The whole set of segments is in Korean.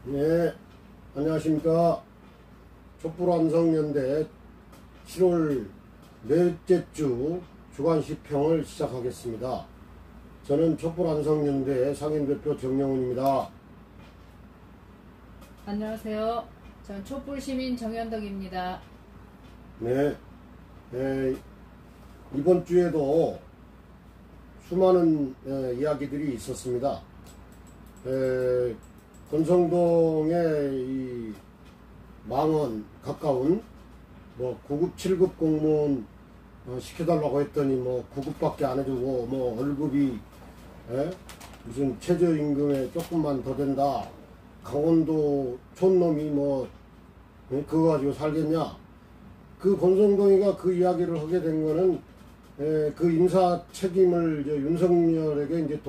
네, 안녕하십니까. 촛불완성연대 7월 넷째 주 주간시평을 시작하겠습니다. 저는 촛불완성연대 상임대표 정영훈입니다. 안녕하세요. 전 촛불시민 정현덕입니다. 네, 이번 주에도 수많은 이야기들이 있었습니다. 권성동의 이 망원 가까운 뭐 9급 7급 공무원 시켜달라고 했더니 뭐 9급밖에 안 해주고 뭐 월급이 무슨 최저임금에 조금만 더 된다, 강원도 촌놈이 뭐 그거 가지고 살겠냐. 그 권성동이가 그 이야기를 하게 된 거는 그 인사 책임을 이제 윤석열에게 이제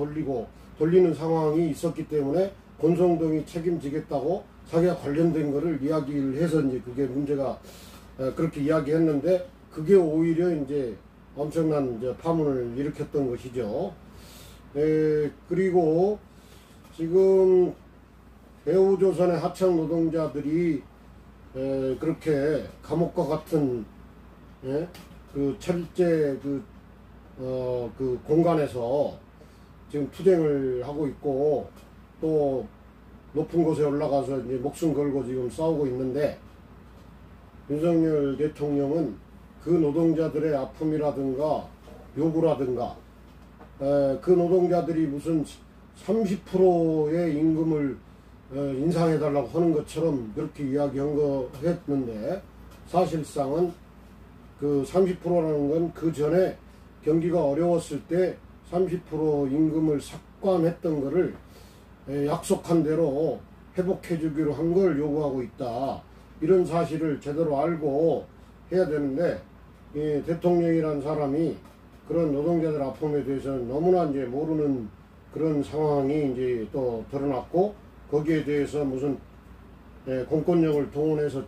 돌리는 상황이 있었기 때문에 권성동이 책임지겠다고 자기가 관련된 거를 이야기를 해서 이제 그게 문제가 그렇게 이야기했는데, 그게 오히려 이제 엄청난 이제 파문을 일으켰던 것이죠. 그리고 지금 대우조선의 하청 노동자들이 그렇게 감옥과 같은 그 철제 그 공간에서 지금 투쟁을 하고 있고, 또 높은 곳에 올라가서 이제 목숨 걸고 지금 싸우고 있는데, 윤석열 대통령은 그 노동자들의 아픔이라든가 요구라든가 그 노동자들이 무슨 30%의 임금을 인상해달라고 하는 것처럼 그렇게 했는데, 사실상은 그 30%라는 건 그 전에 경기가 어려웠을 때 30% 임금을 삭감했던 거를 약속한 대로 회복해 주기로 한 걸 요구하고 있다. 이런 사실을 제대로 알고 해야 되는데, 대통령이란 사람이 그런 노동자들 아픔에 대해서는 너무나 이제 모르는 그런 상황이 이제 또 드러났고, 거기에 대해서 무슨 공권력을 동원해서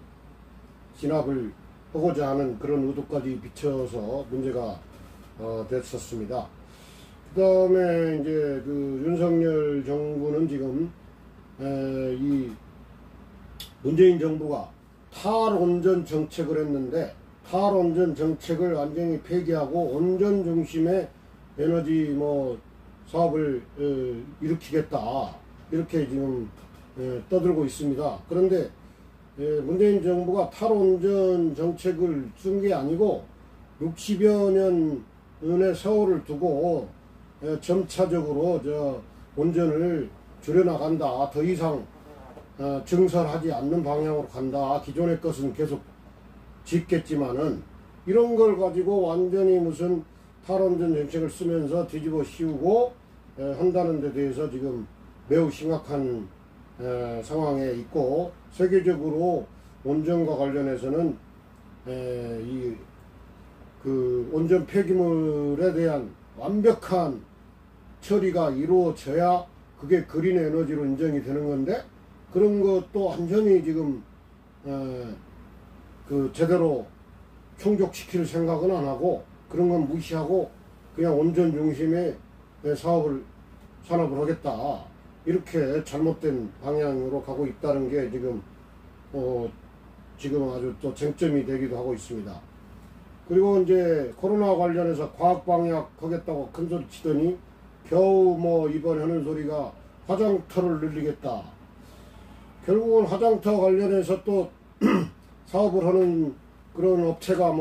진압을 하고자 하는 그런 의도까지 비춰서 문제가 됐었습니다. 그 다음에 이제 그 윤석열 정부는 지금 이 문재인 정부가 탈원전 정책을 했는데, 탈원전 정책을 완전히 폐기하고 온전 중심의 에너지 뭐 사업을 일으키겠다, 이렇게 지금 떠들고 있습니다. 그런데 문재인 정부가 탈원전 정책을 쓴 게 아니고 60여 년의 세월을 두고 점차적으로 온전을 줄여나간다, 더 이상 증설하지 않는 방향으로 간다, 기존의 것은 계속 짓겠지만은, 이런 걸 가지고 완전히 무슨 탈원전 정책을 쓰면서 뒤집어 씌우고 한다는 데 대해서 지금 매우 심각한 상황에 있고, 세계적으로 온전과 관련해서는 그 온전 폐기물에 대한 완벽한 처리가 이루어져야 그게 그린 에너지로 인정이 되는 건데, 그런 것도 완전히 지금 그 제대로 충족시킬 생각은 안 하고, 그런 건 무시하고 그냥 온전 중심의 산업을 하겠다, 이렇게 잘못된 방향으로 가고 있다는 게 지금 아주 또 쟁점이 되기도 하고 있습니다. 그리고 이제 코로나 관련해서 과학방역 하겠다고 큰소리 치더니 겨우 뭐 이번에 하는 소리가 화장터를 늘리겠다. 결국은 화장터 관련해서 또 사업을 하는 그런 업체가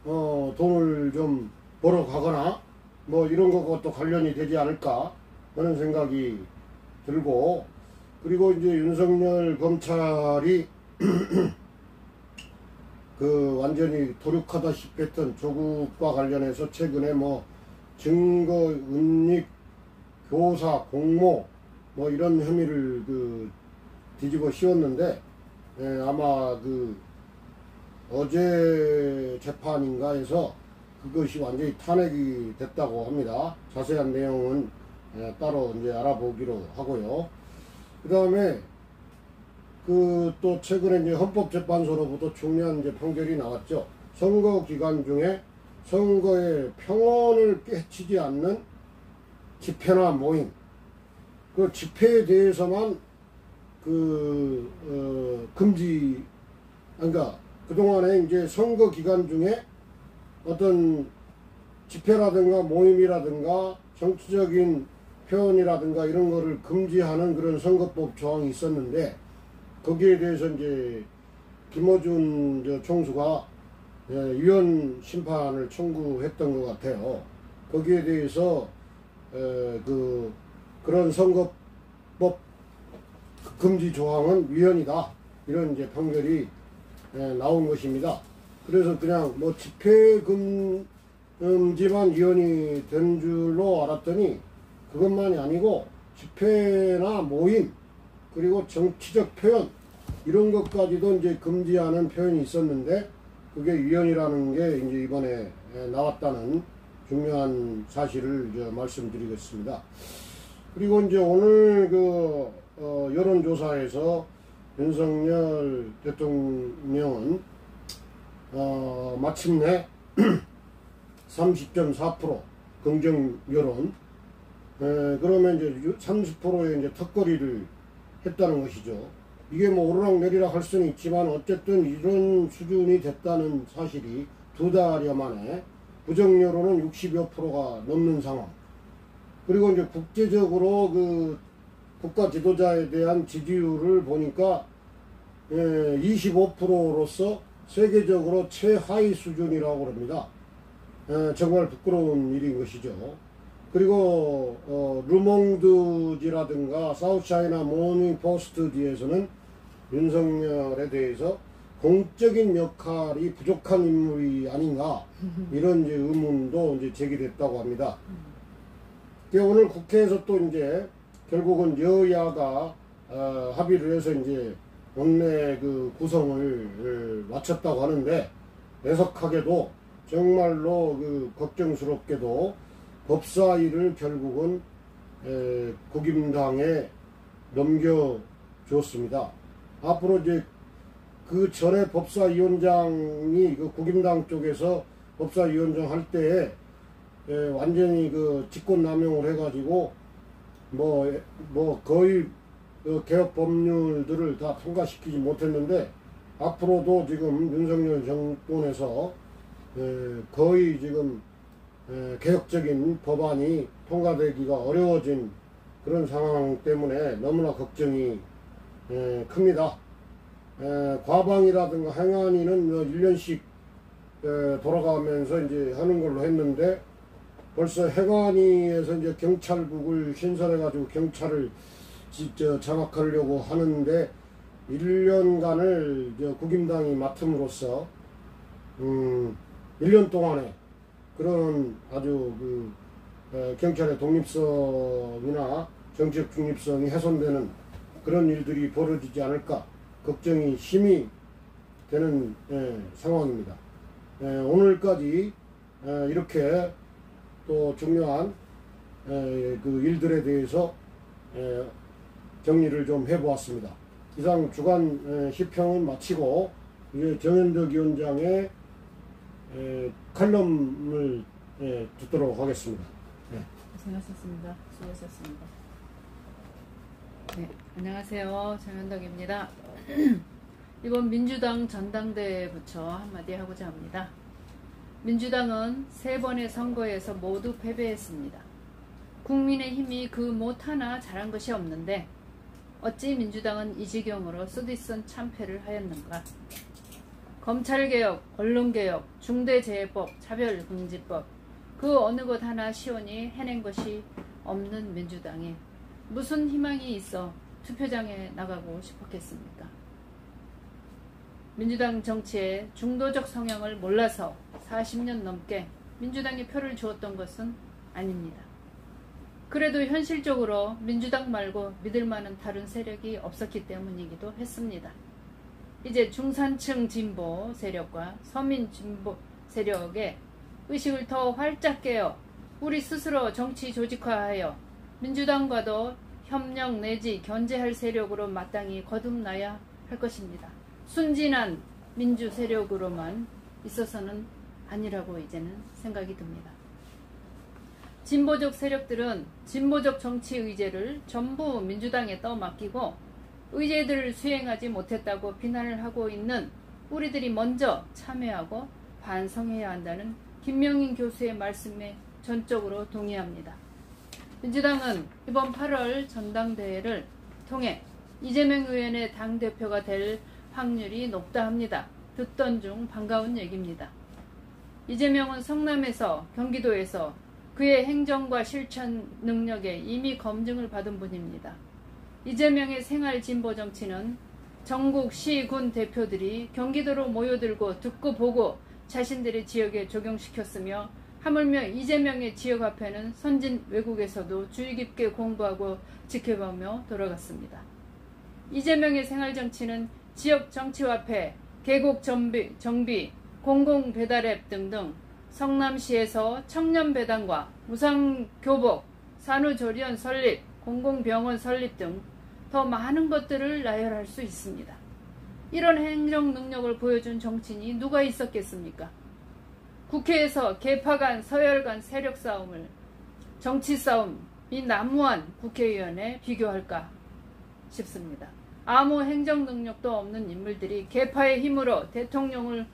돈을 좀 벌어 가거나 뭐 이런 것과 관련이 되지 않을까 하는 생각이 들고, 그리고 이제 윤석열 검찰이 그 완전히 도륙하다시피 했던 조국과 관련해서 최근에 뭐 증거 은닉, 교사, 공모 뭐 이런 혐의를 뒤집어 씌웠는데, 아마 어제 재판인가에서 그것이 완전히 탄핵이 됐다고 합니다. 자세한 내용은 따로 이제 알아보기로 하고요. 그 다음에 또 최근에 이제 헌법재판소로부터 중요한 이제 판결이 나왔죠. 선거 기간 중에 선거의 평온을 깨치지 않는 집회나 모임, 그 집회에 대해서만 금지, 그러니까 그동안에 이제 선거 기간 중에 어떤 집회라든가 모임이라든가 정치적인 표현이라든가 이런 거를 금지하는 그런 선거법 조항이 있었는데, 거기에 대해서 이제 김어준 총수가 위헌 심판을 청구했던 것 같아요. 거기에 대해서 그런 선거법 금지 조항은 위헌이다, 이런 이제 판결이 나온 것입니다. 그래서 그냥 뭐 집회 금지만 위헌이 된 줄로 알았더니 그것만이 아니고 집회나 모임 그리고 정치적 표현 이런 것까지도 이제 금지하는 표현이 있었는데, 그게 위헌이라는 게 이제 이번에 나왔다는 중요한 사실을 이제 말씀드리겠습니다. 그리고 이제 오늘 여론조사에서 윤석열 대통령은 마침내 30.4% 긍정 여론, 그러면 이제 30%의 이제 턱걸이를 했다는 것이죠. 이게 뭐 오르락내리락 할 수는 있지만 어쨌든 이런 수준이 됐다는 사실이 두 달여 만에, 부정 여론은 60여 %가 넘는 상황. 그리고 이제 국제적으로 국가 지도자에 대한 지지율을 보니까 25%로서 세계적으로 최하위 수준이라고 합니다. 정말 부끄러운 일인 것이죠. 그리고 르몽드지라든가 사우스차이나 모닝포스트지에서는 윤석열에 대해서 공적인 역할이 부족한 인물이 아닌가, 이런 이제 의문도 이제 제기됐다고 합니다. 오늘 국회에서 또 이제 결국은 여야가 합의를 해서 이제 원내 구성을 마쳤다고 하는데, 애석하게도 정말로 걱정스럽게도 법사위를 결국은 국임당에 넘겨주었습니다. 앞으로 이제 그 전에 법사위원장이 국임당 쪽에서 법사위원장 할 때에 완전히 직권남용을 해가지고 거의 개혁 법률들을 다 통과시키지 못했는데, 앞으로도 지금 윤석열 정권에서 거의 지금 개혁적인 법안이 통과되기가 어려워진 그런 상황 때문에 너무나 걱정이 큽니다. 과방이라든가 행안위는 1년씩 돌아가면서 이제 하는 걸로 했는데, 벌써 행안위에서 이제 경찰국을 신설해가지고 경찰을 장악하려고 하는데, 1년간을 국임당이 맡음으로써 1년 동안에 그런 아주 경찰의 독립성이나 정치적 중립성이 훼손되는 그런 일들이 벌어지지 않을까 걱정이 심히 되는 상황입니다. 오늘까지 이렇게 또 중요한 일들에 대해서 정리를 좀 해보았습니다. 이상 주간 시평은 마치고 이제 정현덕 위원장의 칼럼을 듣도록 하겠습니다. 고생하셨습니다. 수고하셨습니다. 네, 안녕하세요. 정현덕입니다. 이번 민주당 전당대회 부처 한마디 하고자 합니다. 민주당은 3번의 선거에서 모두 패배했습니다. 국민의힘이 그 못 하나 잘한 것이 없는데 어찌 민주당은 이 지경으로 쓰디쓴 참패를 하였는가. 검찰개혁, 언론개혁, 중대재해법, 차별금지법, 그 어느 것 하나 시원히 해낸 것이 없는 민주당에 무슨 희망이 있어 투표장에 나가고 싶었겠습니까? 민주당 정치의 중도적 성향을 몰라서 40년 넘게 민주당에 표를 주었던 것은 아닙니다. 그래도 현실적으로 민주당 말고 믿을 만한 다른 세력이 없었기 때문이기도 했습니다. 이제 중산층 진보 세력과 서민 진보 세력의 의식을 더 활짝 깨어 우리 스스로 정치 조직화하여 민주당과도 협력 내지 견제할 세력으로 마땅히 거듭나야 할 것입니다. 순진한 민주 세력으로만 있어서는 아니라고 이제는 생각이 듭니다. 진보적 세력들은 진보적 정치 의제를 전부 민주당에 떠맡기고 의제들을 수행하지 못했다고 비난을 하고 있는 우리들이 먼저 참여하고 반성해야 한다는 김명인 교수의 말씀에 전적으로 동의합니다. 민주당은 이번 8월 전당대회를 통해 이재명 의원의 당대표가 될 확률이 높다 합니다. 듣던 중 반가운 얘기입니다. 이재명은 성남에서 경기도에서 그의 행정과 실천 능력에 이미 검증을 받은 분입니다. 이재명의 생활 진보 정치는 전국 시, 군 대표들이 경기도로 모여들고 듣고 보고 자신들의 지역에 적용시켰으며 하물며 이재명의 지역화폐는 선진 외국에서도 주의 깊게 공부하고 지켜보며 돌아갔습니다. 이재명의 생활 정치는 지역 정치화폐, 계곡 정비, 공공배달앱 등등 성남시에서 청년배당과 무상교복, 산후조리원 설립, 공공병원 설립 등 더 많은 것들을 나열할 수 있습니다. 이런 행정 능력을 보여준 정치인이 누가 있었겠습니까? 국회에서 계파 간, 서열 간 세력 싸움을 정치 싸움이 난무한 국회의원에 비교할까 싶습니다. 아무 행정 능력도 없는 인물들이 계파의 힘으로 대통령을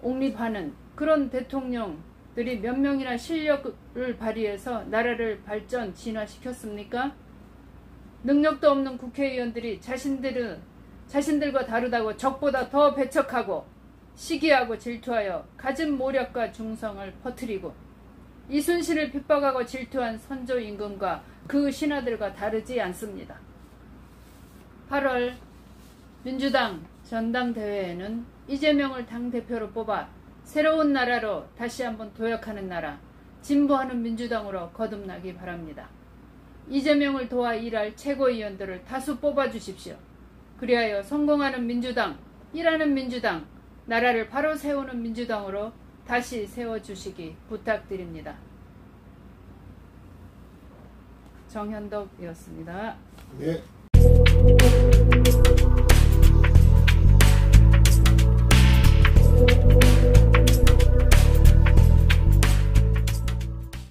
옹립하는 그런 대통령들이 몇 명이나 실력을 발휘해서 나라를 발전, 진화시켰습니까? 능력도 없는 국회의원들이 자신들과 다르다고 적보다 더 배척하고 시기하고 질투하여 가진 모략과 중성을 퍼뜨리고 이순신을 핍박하고 질투한 선조 임금과 그 신하들과 다르지 않습니다. 8월 민주당 전당대회에는 이재명을 당대표로 뽑아 새로운 나라로 다시 한번 도약하는 나라, 진보하는 민주당으로 거듭나기 바랍니다. 이재명을 도와 일할 최고위원들을 다수 뽑아주십시오. 그리하여 성공하는 민주당, 일하는 민주당, 나라를 바로 세우는 민주당으로 다시 세워주시기 부탁드립니다. 정현덕이었습니다. 네.